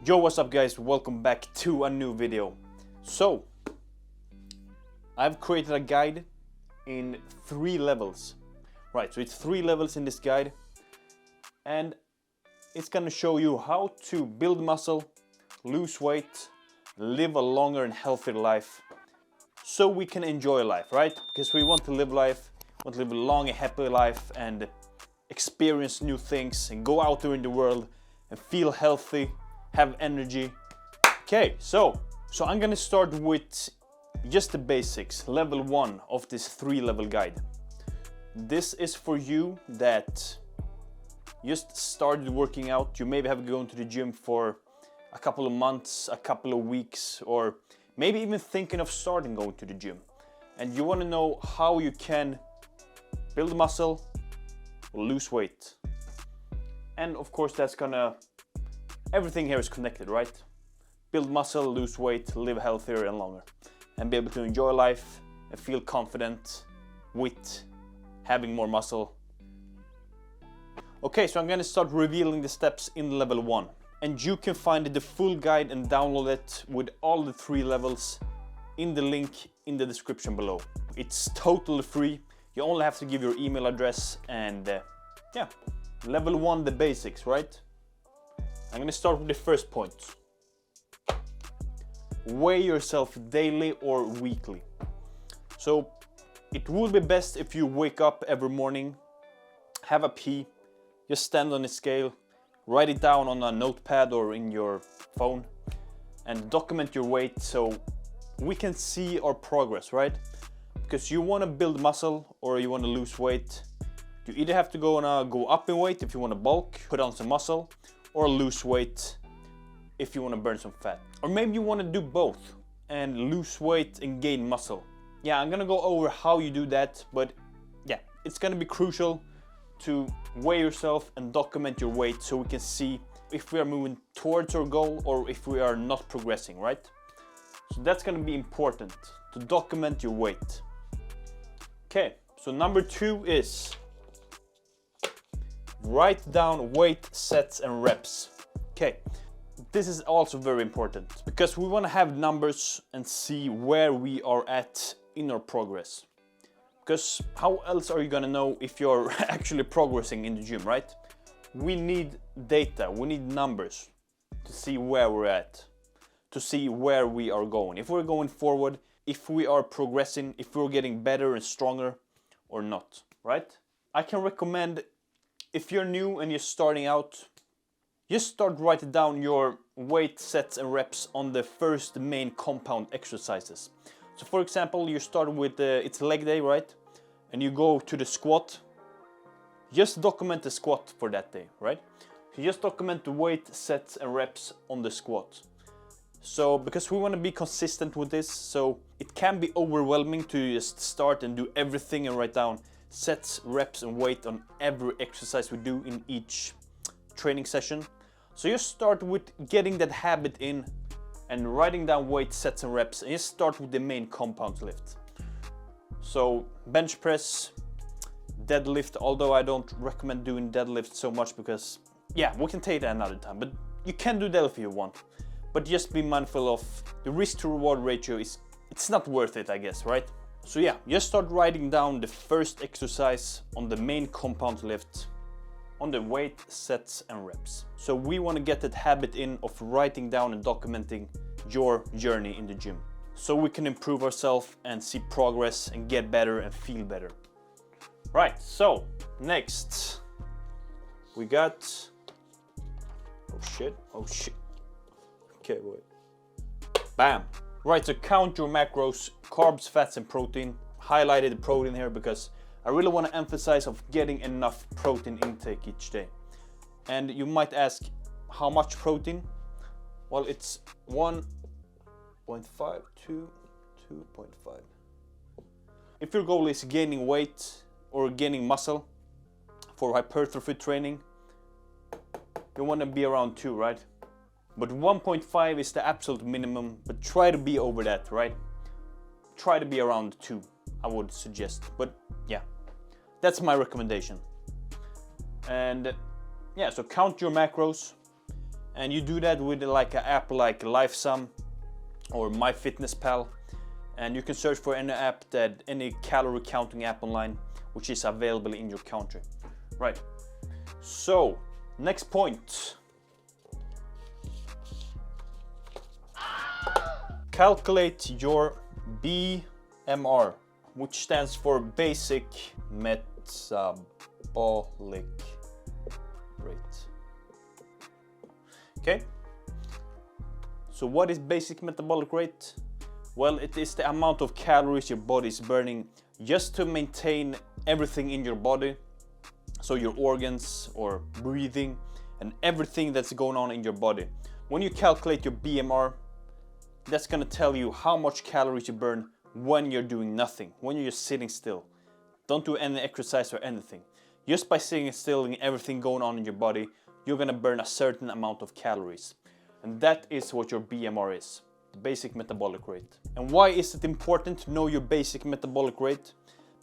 Yo, what's up guys? Welcome back to a new video. So, I've created a guide in 3 levels. Right, so it's 3 levels in this guide. And it's gonna show you how to build muscle, lose weight, live a longer and healthier life. So we can enjoy life, right? Because we want to live life, want to live a long and happy life and experience new things and go out there in the world and feel healthy, have energy. Okay, so I'm gonna start with just the basics, level 1 of this 3-level guide. This is for you that just started working out. You maybe have gone to the gym for a couple of months, a couple of weeks, or maybe even thinking of starting going to the gym. And you wanna know how you can build muscle, lose weight. And of course everything here is connected, right? Build muscle, lose weight, live healthier and longer. And be able to enjoy life and feel confident with having more muscle. Okay, so I'm gonna start revealing the steps in level 1. And you can find the full guide and download it with all the 3 levels in the link in the description below. It's totally free. You only have to give your email address and yeah, level 1, the basics, right? I'm gonna start with the first point. Weigh yourself daily or weekly. So it would be best if you wake up every morning, have a pee, just stand on a scale, write it down on a notepad or in your phone and document your weight so we can see our progress, right? Because you want to build muscle or you want to lose weight. You either have to go up in weight if you want to bulk, put on some muscle, or lose weight if you want to burn some fat. Or maybe you want to do both and lose weight and gain muscle. Yeah, I'm gonna go over how you do that, but yeah, it's gonna be crucial to weigh yourself and document your weight so we can see if we are moving towards our goal or if we are not progressing, right? So that's gonna be important to document your weight. Okay, so number 2 is write down weight, sets and reps. Okay, this is also very important because we want to have numbers and see where we are at in our progress. Because how else are you gonna know if you're actually progressing in the gym, right? We need data, we need numbers to see where we're at, to see where we are going. If we're going forward, if we are progressing, if we're getting better and stronger or not, right? I can recommend, if you're new and you're starting out, just start writing down your weight, sets and reps on the first main compound exercises. So for example, you start with, it's leg day, right? And you go to the squat. Just document the squat for that day, right? So just document the weight, sets and reps on the squat. So, because we want to be consistent with this, so it can be overwhelming to just start and do everything and write down sets, reps and weight on every exercise we do in each training session. So just start with getting that habit in and writing down weight, sets and reps, and just start with the main compound lift. So bench press, deadlift, although I don't recommend doing deadlift so much because, yeah, we can take that another time, but you can do that if you want. But just be mindful of the risk to reward ratio it's not worth it, I guess, right? So yeah, just start writing down the first exercise on the main compound lift, on the weight, sets and reps. So we want to get that habit in of writing down and documenting your journey in the gym. So we can improve ourselves and see progress and get better and feel better. Right, so next we got, oh shit. Okay, wait. Bam. Right, so count your macros, carbs, fats and protein. Highlighted the protein here because I really want to emphasize of getting enough protein intake each day. And you might ask, how much protein? Well, it's 1.5 to 2.5. If your goal is gaining weight or gaining muscle for hypertrophy training, you want to be around 2, right? But 1.5 is the absolute minimum, but try to be over that, right? Try to be around 2, I would suggest. But yeah, that's my recommendation. And yeah, so count your macros And you do that with like an app like LifeSum or MyFitnessPal. And you can search for any app, any calorie counting app online, which is available in your country. Right. So, next point. Calculate your BMR, which stands for basic metabolic rate. Okay? So what is basic metabolic rate? Well, it is the amount of calories your body is burning just to maintain everything in your body. So your organs or breathing and everything that's going on in your body. When you calculate your BMR, that's gonna tell you how much calories you burn when you're doing nothing, when you're just sitting still. Don't do any exercise or anything. Just by sitting still and everything going on in your body, you're gonna burn a certain amount of calories. And that is what your BMR is, the basic metabolic rate. And why is it important to know your basic metabolic rate?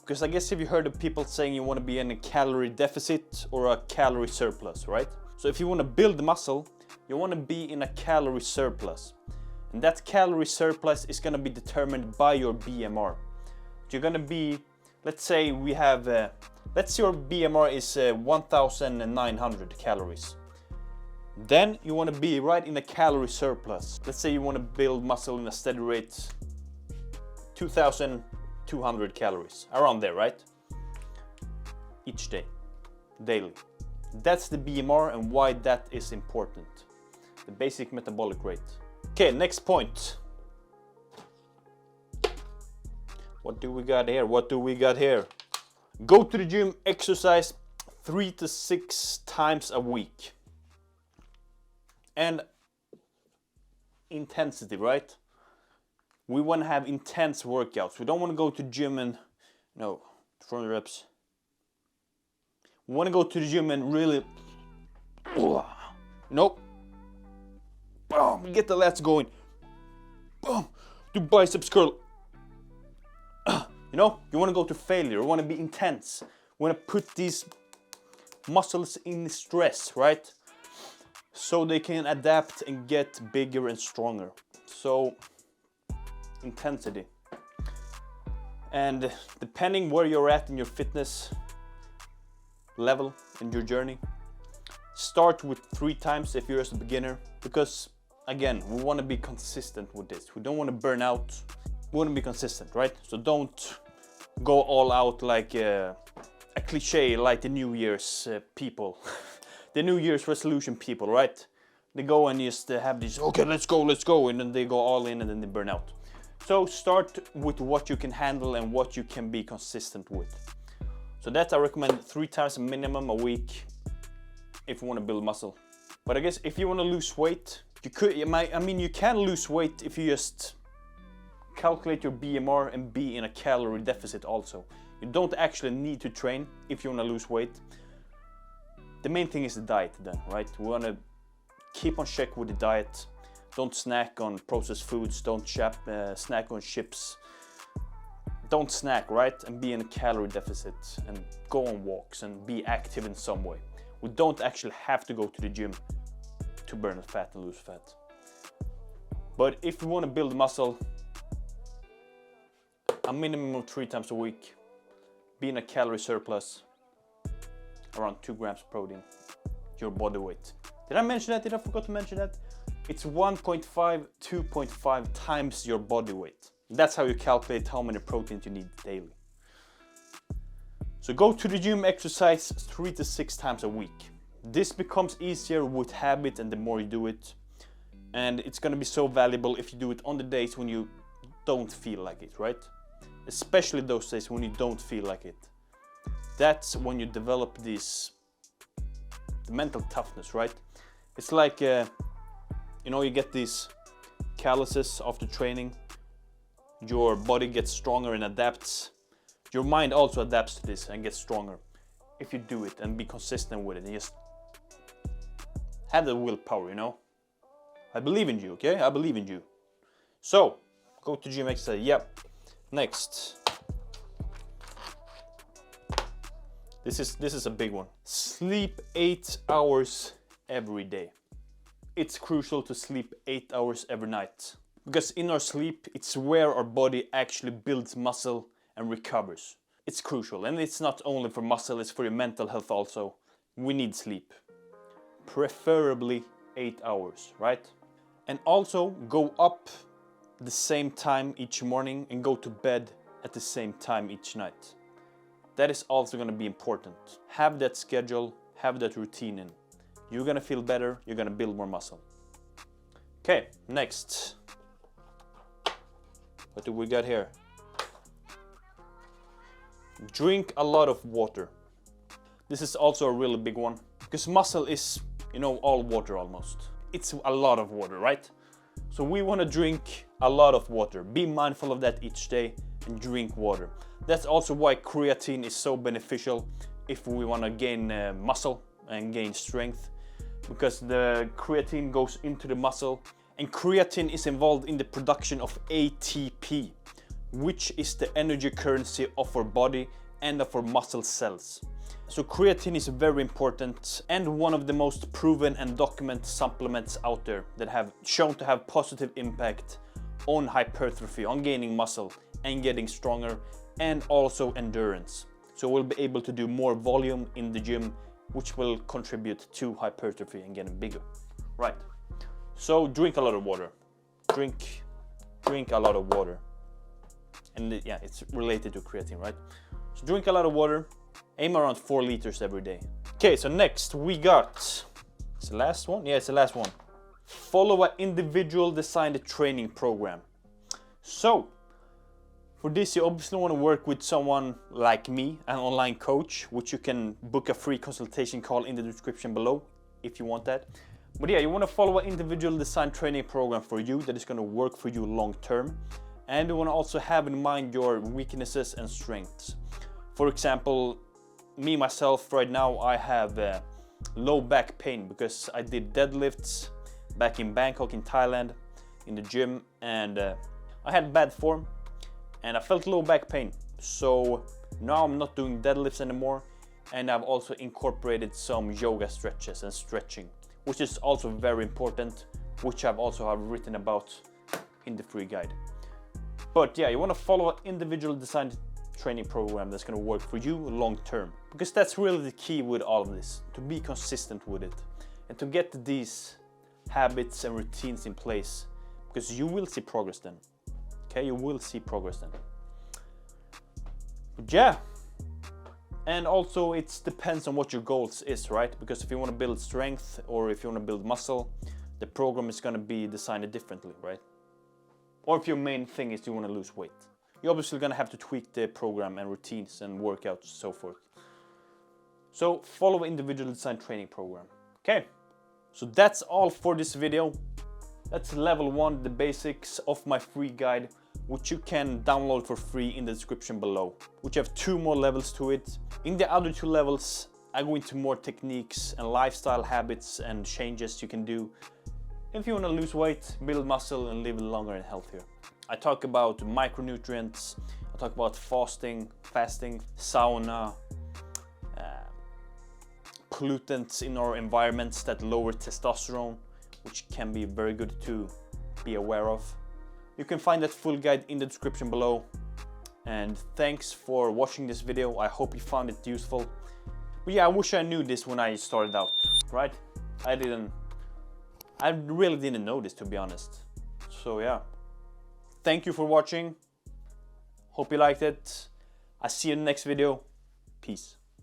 Because I guess if you heard of people saying you want to be in a calorie deficit or a calorie surplus, right? So if you want to build muscle, you want to be in a calorie surplus. And that calorie surplus is going to be determined by your BMR. You're going to be, let's say we have, let's say your BMR is 1,900 calories. Then you want to be right in a calorie surplus. Let's say you want to build muscle in a steady rate, 2,200 calories, around there, right? Each day, daily. That's the BMR and why that is important. The basic metabolic rate. Okay, next point. What do we got here? What do we got here? Go to the gym, exercise 3 to 6 times a week. And intensity, right? We want to have intense workouts. We don't want to go to the gym and, no, 400 reps. We want to go to the gym and really, nope. Boom, get the lats going. Boom, do biceps curl. You know, you want to go to failure. You want to be intense. You want to put these muscles in stress, right? So they can adapt and get bigger and stronger. So, intensity. And depending where you're at in your fitness level in your journey, start with 3 times if you're just a beginner, because again, we want to be consistent with this. We don't want to burn out. We want to be consistent, right? So don't go all out like a cliche like the New Year's people. The New Year's resolution people, right? They go and just have these, okay, let's go, and then they go all in and then they burn out. So start with what you can handle and what you can be consistent with. So that I recommend 3 times minimum a week if you want to build muscle. But I guess if you want to lose weight, you can lose weight if you just calculate your BMR and be in a calorie deficit also. You don't actually need to train if you want to lose weight. The main thing is the diet then, right? We want to keep on check with the diet. Don't snack on processed foods, don't snack on chips. Don't snack, right? And be in a calorie deficit and go on walks and be active in some way. We don't actually have to go to the gym to burn fat and lose fat. But if you want to build muscle, a minimum of 3 times a week, be in a calorie surplus, around 2 grams of protein, your body weight. Did I mention that? Did I forget to mention that? It's 1.5, 2.5 times your body weight. That's how you calculate how many proteins you need daily. So go to the gym, exercise 3 to 6 times a week. This becomes easier with habit and the more you do it. And it's gonna be so valuable if you do it on the days when you don't feel like it, right? Especially those days when you don't feel like it. That's when you develop the mental toughness, right? It's like, you know, you get these calluses after training. Your body gets stronger and adapts. Your mind also adapts to this and gets stronger. If you do it and be consistent with it and just have the willpower, you know? I believe in you, okay? I believe in you. So, go to gym exercise, yep. Next. This is a big one. Sleep 8 hours every day. it's crucial to sleep 8 hours every night. Because in our sleep, it's where our body actually builds muscle and recovers. It's crucial, and it's not only for muscle, it's for your mental health also. We need sleep. Preferably 8 hours, right? And also go up the same time each morning and go to bed at the same time each night. That is also going to be important. Have that schedule, have that routine in. You're going to feel better, you're going to build more muscle. Okay, next. What do we got here? Drink a lot of water. This is also a really big one, because muscle is, you know, all water almost. It's a lot of water, right? So we want to drink a lot of water. Be mindful of that each day and drink water. That's also why creatine is so beneficial if we want to gain muscle and gain strength, because the creatine goes into the muscle, and creatine is involved in the production of ATP, which is the energy currency of our body and of our muscle cells. So creatine is very important and one of the most proven and documented supplements out there that have shown to have positive impact on hypertrophy, on gaining muscle and getting stronger, and also endurance. So we'll be able to do more volume in the gym, which will contribute to hypertrophy and getting bigger. Right. So drink a lot of water. Drink a lot of water. And yeah, it's related to creatine, right? So drink a lot of water. Aim around 4 liters every day. Okay, so next we got, it's the last one? Yeah, it's the last one. Follow an individual designed training program. So, for this you obviously want to work with someone like me, an online coach, which you can book a free consultation call in the description below if you want that. But yeah, you want to follow an individual designed training program for you that is going to work for you long term. And you want to also have in mind your weaknesses and strengths. For example, me myself right now, I have low back pain because I did deadlifts back in Bangkok in Thailand in the gym, and I had bad form and I felt low back pain. So now I'm not doing deadlifts anymore, and I've also incorporated some yoga stretches and stretching, which is also very important, which I've also have written about in the free guide. But yeah, you want to follow an individual designed training program that's going to work for you long term, because that's really the key with all of this, to be consistent with it and to get these habits and routines in place, because you will see progress then. Okay, you will see progress then. But yeah, and also it depends on what your goals is, right? Because if you want to build strength or if you want to build muscle, the program is going to be designed differently, right? Or if your main thing is you want to lose weight, you're obviously going to have to tweak the program and routines and workouts and so forth. So follow individual design training program. Okay, so that's all for this video. That's level 1, the basics of my free guide, which you can download for free in the description below, which have 2 more levels to it. In the other 2 levels, I go into more techniques and lifestyle habits and changes you can do if you want to lose weight, build muscle, and live longer and healthier. I talk about micronutrients, I talk about fasting, sauna, pollutants in our environments that lower testosterone, which can be very good to be aware of. You can find that full guide in the description below. And thanks for watching this video. I hope you found it useful. But yeah, I wish I knew this when I started out, right? I really didn't know this, to be honest. So yeah, thank you for watching. Hope you liked it. I'll see you in the next video. Peace.